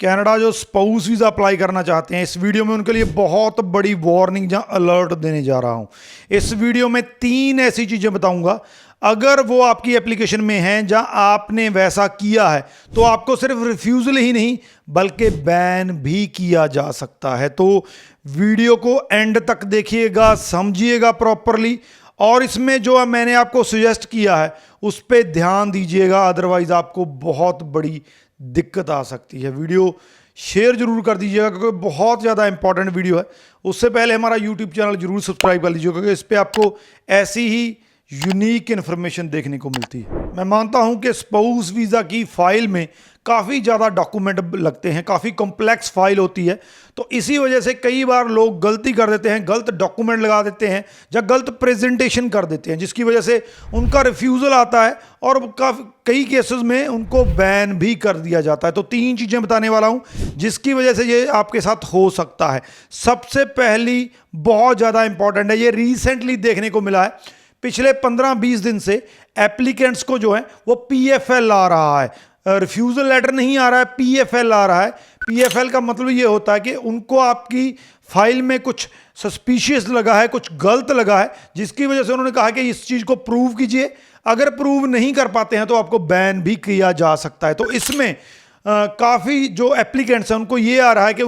Canada जो spouse visa apply करना चाहते हैं, इस वीडियो में उनके लिए बहुत बड़ी वार्निंग या अलर्ट देने जा रहा हूं। इस वीडियो में 3 ऐसी चीज़ें बताऊंगा, अगर वो आपकी एप्लीकेशन में हैं जहां आपने वैसा किया है तो आपको सिर्फ रिफ्यूज़ल ही नहीं बल्कि बैन भी किया जा सकता है। तो वीडियो को एंड तक देखिएगा, समझिएगा प्रॉपरली, और इसमें जो मैंने आपको सजेस्ट किया है उस पर ध्यान दीजिएगा, अदरवाइज आपको बहुत बड़ी दिक्कत आ सकती है। वीडियो शेयर जरूर कर दीजिएगा क्योंकि बहुत ज़्यादा इंपॉर्टेंट वीडियो है। उससे पहले हमारा यूट्यूब चैनल जरूर सब्सक्राइब कर लीजिएगा क्योंकि इस पर आपको ऐसी ही यूनिक इन्फॉर्मेशन देखने को मिलती है। मैं मानता हूं कि स्पाउस वीज़ा की फ़ाइल में काफ़ी ज़्यादा डॉक्यूमेंट लगते हैं, काफ़ी कॉम्प्लेक्स फाइल होती है, तो इसी वजह से कई बार लोग गलती कर देते हैं, गलत डॉक्यूमेंट लगा देते हैं या गलत प्रेजेंटेशन कर देते हैं, जिसकी वजह से उनका रिफ्यूज़ल आता है और कई केसेस में उनको बैन भी कर दिया जाता है। तो 3 चीज़ें बताने वाला हूं जिसकी वजह से ये आपके साथ हो सकता है। सबसे पहली बहुत ज़्यादा इंपॉर्टेंट है, ये रिसेंटली देखने को मिला है। पिछले 15-20 दिन से एप्लीकेंट्स को जो है वो PFL आ रहा है, रिफ्यूज़ल लेटर नहीं आ रहा है, PFL आ रहा है। PFL का मतलब ये होता है कि उनको आपकी फाइल में कुछ सस्पिशियस लगा है, कुछ गलत लगा है, जिसकी वजह से उन्होंने कहा कि इस चीज़ को प्रूव कीजिए। अगर प्रूव नहीं कर पाते हैं तो आपको बैन भी किया जा सकता है। तो इसमें काफ़ी जो एप्लीकेंट्स हैं उनको ये आ रहा है कि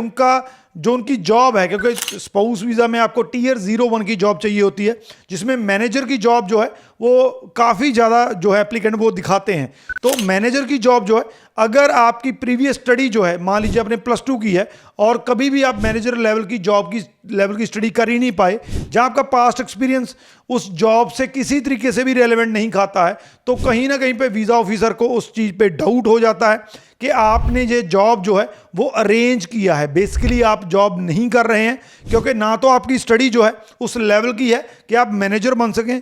उनकी जॉब है, क्योंकि स्पाउस वीज़ा में आपको Tier 01 की जॉब चाहिए होती है, जिसमें मैनेजर की जॉब जो है वो काफ़ी ज़्यादा जो है एप्लीकेंट वो दिखाते हैं। तो मैनेजर की जॉब जो है, अगर आपकी प्रीवियस स्टडी जो है, मान लीजिए आपने +2 की है और कभी भी आप मैनेजर लेवल की जॉब की लेवल की स्टडी कर ही नहीं पाए, जहाँ आपका पास्ट एक्सपीरियंस उस जॉब से किसी तरीके से भी रेलेवेंट नहीं खाता है, तो कहीं ना कहीं पे वीज़ा ऑफिसर को उस चीज़ पे डाउट हो जाता है कि आपने ये जॉब जो है वो अरेंज किया है। बेसिकली आप जॉब नहीं कर रहे हैं क्योंकि ना तो आपकी स्टडी जो है उस लेवल की है कि आप मैनेजर बन सकें,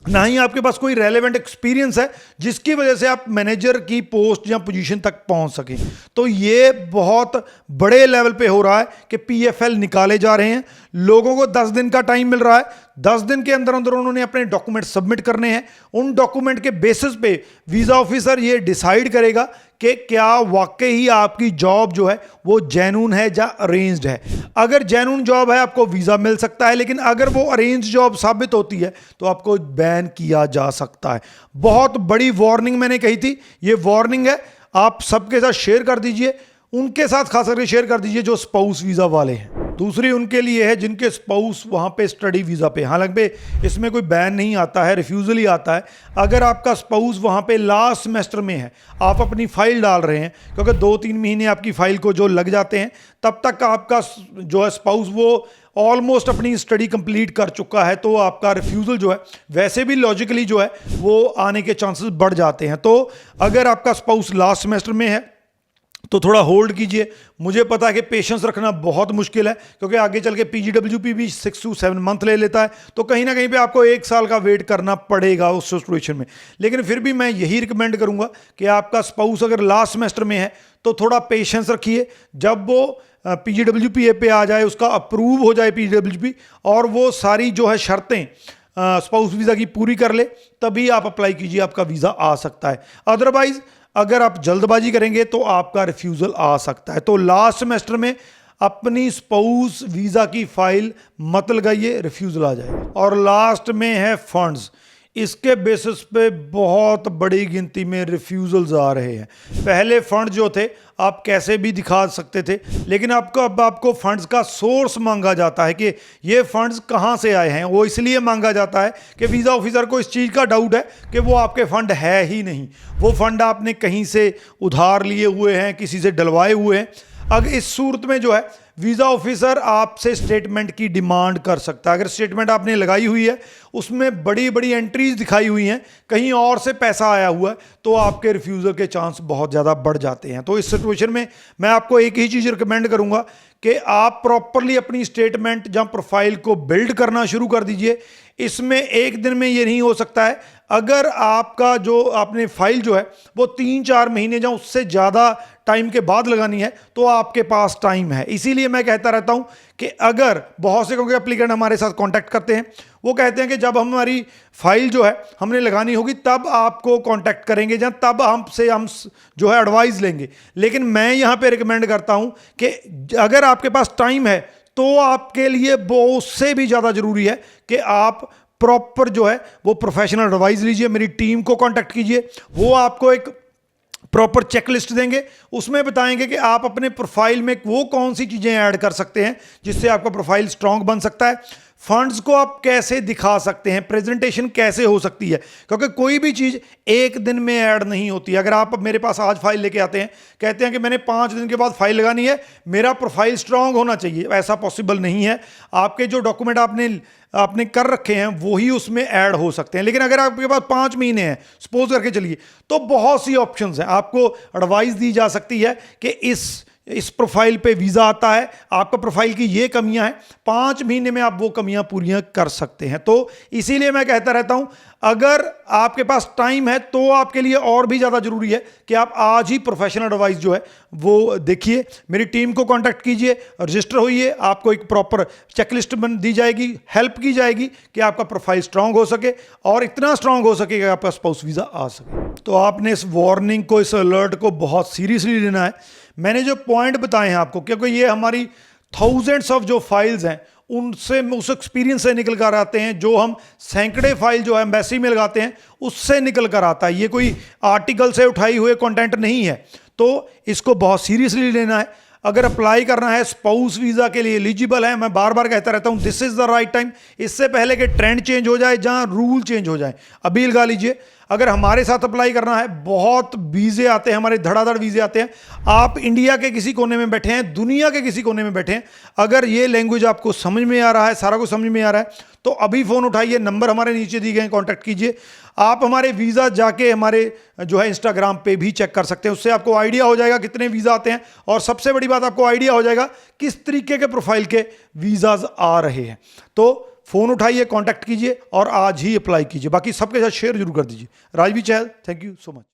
ना ही आपके पास कोई रेलेवेंट एक्सपीरियंस है जिसकी वजह से आप मैनेजर की पोस्ट या पोजीशन तक पहुंच सकें। तो ये बहुत बड़े लेवल पे हो रहा है कि PFL निकाले जा रहे हैं। लोगों को 10 दिन का टाइम मिल रहा है, 10 दिन के अंदर अंदर उन्होंने अपने डॉक्यूमेंट सबमिट करने हैं। उन डॉक्यूमेंट के बेसिस पे वीज़ा ऑफिसर ये डिसाइड करेगा कि क्या वाकई ही आपकी जॉब जो है वो जेन्युइन है या अरेंज्ड है। अगर जेन्युइन जॉब है आपको वीज़ा मिल सकता है, लेकिन अगर वो अरेंज जॉब साबित होती है तो आपको बैन किया जा सकता है। बहुत बड़ी वार्निंग मैंने कही थी, ये वार्निंग है, आप सबके साथ शेयर कर दीजिए, उनके साथ खास करके शेयर कर दीजिए जो स्पाउस वीज़ा वाले हैं। दूसरी उनके लिए है जिनके स्पाउस वहाँ पे स्टडी वीज़ा पे, हालांकि इसमें कोई बैन नहीं आता है, रिफ्यूज़ल ही आता है। अगर आपका स्पाउस वहाँ पे लास्ट सेमेस्टर में है, आप अपनी फ़ाइल डाल रहे हैं, क्योंकि 2-3 महीने आपकी फ़ाइल को जो लग जाते हैं, तब तक आपका जो है स्पाउस वो ऑलमोस्ट अपनी स्टडी कंप्लीट कर चुका है, तो आपका रिफ्यूज़ल जो है वैसे भी लॉजिकली जो है वो आने के चांसेस बढ़ जाते हैं। तो अगर आपका स्पाउस लास्ट सेमेस्टर में है तो थोड़ा होल्ड कीजिए। मुझे पता है कि पेशेंस रखना बहुत मुश्किल है क्योंकि आगे चल के PGWP भी 6 to 7 मंथ ले लेता है, तो कहीं ना कहीं पे आपको 1 साल का वेट करना पड़ेगा उस सिचुएशन में। लेकिन फिर भी मैं यही रिकमेंड करूंगा कि आपका स्पाउस अगर लास्ट सेमेस्टर में है तो थोड़ा पेशेंस रखिए। जब वो PGWP पे आ जाए, उसका अप्रूव हो जाए PGWP, और वो सारी जो है शर्तें स्पाउस वीज़ा की पूरी कर ले, तभी आप अप्लाई कीजिए, आपका वीज़ा आ सकता है। अदरवाइज अगर आप जल्दबाजी करेंगे तो आपका रिफ्यूज़ल आ सकता है। तो लास्ट सेमेस्टर में अपनी स्पाउस वीज़ा की फाइल मत लगाइए, रिफ्यूज़ल आ जाएगा। और लास्ट में है फंड्स, इसके बेसिस पे बहुत बड़ी गिनती में रिफ्यूज़ल्स आ रहे हैं। पहले फंड जो थे आप कैसे भी दिखा सकते थे, लेकिन अब आपको फंड्स का सोर्स मांगा जाता है कि ये फंड्स कहाँ से आए हैं। वो इसलिए मांगा जाता है कि वीज़ा ऑफिसर को इस चीज़ का डाउट है कि वो आपके फ़ंड है ही नहीं, वो फ़ंड आपने कहीं से उधार लिए हुए हैं, किसी से डलवाए हुए हैं। अगर इस सूरत में जो है वीज़ा ऑफिसर आपसे स्टेटमेंट की डिमांड कर सकता है। अगर स्टेटमेंट आपने लगाई हुई है, उसमें बड़ी बड़ी एंट्रीज दिखाई हुई हैं, कहीं और से पैसा आया हुआ है, तो आपके रिफ्यूज़ल के चांस बहुत ज़्यादा बढ़ जाते हैं। तो इस सिचुएशन में मैं आपको एक ही चीज़ रिकमेंड करूंगा कि आप प्रॉपरली अपनी स्टेटमेंट या प्रोफाइल को बिल्ड करना शुरू कर दीजिए। इसमें एक दिन में ये नहीं हो सकता है। अगर आपका जो आपने फाइल जो है वो 3-4 महीने या उससे ज़्यादा टाइम के बाद लगानी है तो आपके पास टाइम है। इसीलिए मैं कहता रहता हूं कि अगर बहुत से क्योंकि एप्लीकेंट हमारे साथ कांटेक्ट करते हैं, वो कहते हैं कि जब हमारी फाइल जो है हमने लगानी होगी तब आपको कांटेक्ट करेंगे या तब हमसे हम जो है एडवाइस लेंगे। लेकिन मैं यहां पे रिकमेंड करता हूं कि अगर आपके पास टाइम है तो आपके लिए वो उससे भी ज़्यादा ज़रूरी है कि आप प्रॉपर जो है वो प्रोफेशनल एडवाइस लीजिए, मेरी टीम को कांटेक्ट कीजिए। वो आपको एक प्रॉपर चेकलिस्ट देंगे, उसमें बताएंगे कि आप अपने प्रोफाइल में वो कौन सी चीज़ें ऐड कर सकते हैं जिससे आपका प्रोफाइल स्ट्रांग बन सकता है, फंड्स को आप कैसे दिखा सकते हैं, प्रेजेंटेशन कैसे हो सकती है, क्योंकि कोई भी चीज़ एक दिन में ऐड नहीं होती। अगर आप मेरे पास आज फाइल लेके आते हैं, कहते हैं कि मैंने 5 दिन के बाद फाइल लगानी है, मेरा प्रोफाइल स्ट्रांग होना चाहिए, ऐसा पॉसिबल नहीं है। आपके जो डॉक्यूमेंट आपने कर रखे हैं वही उसमें ऐड हो सकते हैं। लेकिन अगर आपके पास 5 महीने हैं सपोज करके चलिए, तो बहुत सी ऑप्शंस हैं। आपको एडवाइस दी जा सकती है कि इस प्रोफाइल पे वीज़ा आता है, आपका प्रोफाइल की ये कमियां हैं, 5 महीने में आप वो कमियां पूरी कर सकते हैं। तो इसीलिए मैं कहता रहता हूं अगर आपके पास टाइम है तो आपके लिए और भी ज़्यादा ज़रूरी है कि आप आज ही प्रोफेशनल एडवाइस जो है वो देखिए, मेरी टीम को कांटेक्ट कीजिए, रजिस्टर होइए, आपको एक प्रॉपर चेकलिस्ट दी जाएगी, हेल्प की जाएगी कि आपका प्रोफाइल स्ट्रांग हो सके और इतना स्ट्रांग हो सके कि आपका स्पाउस वीज़ा आ सके। तो आपने इस वार्निंग को, इस अलर्ट को बहुत सीरियसली लेना है। मैंने जो पॉइंट बताए हैं आपको, क्योंकि ये हमारी थाउजेंड्स ऑफ जो फाइल्स हैं उनसे, उस एक्सपीरियंस से निकल कर आते हैं, जो हम सैकड़े फाइल जो है एम्बेसी में लगाते हैं उससे निकल कर आता है। ये कोई आर्टिकल से उठाई हुए कंटेंट नहीं है। तो इसको बहुत सीरियसली लेना है। अगर अप्लाई करना है, स्पाउस वीज़ा के लिए एलिजिबल है, मैं बार बार कहता रहता हूं this is the right time. इससे पहले कि ट्रेंड चेंज हो जाए, जहां रूल चेंज हो जाए, अभी लगा लीजिए। अगर हमारे साथ अप्लाई करना है, बहुत वीज़े आते हैं, हमारे धड़ाधड़ वीज़े आते हैं। आप इंडिया के किसी कोने में बैठे हैं, दुनिया के किसी कोने में बैठे हैं, अगर ये लैंग्वेज आपको समझ में आ रहा है, सारा कुछ समझ में आ रहा है, तो अभी फ़ोन उठाइए, नंबर हमारे नीचे दिए गए हैं, कॉन्टैक्ट कीजिए। आप हमारे वीज़ा जाके हमारे जो है इंस्टाग्राम पे भी चेक कर सकते हैं, उससे आपको आइडिया हो जाएगा कितने वीज़ा आते हैं, और सबसे बड़ी बात आपको आइडिया हो जाएगा किस तरीके के प्रोफाइल के वीज़ाज आ रहे हैं। तो फ़ोन उठाइए, कांटेक्ट कीजिए और आज ही अप्लाई कीजिए। बाकी सबके साथ शेयर जरूर कर दीजिए। राजवी चहल, थैंक यू सो मच।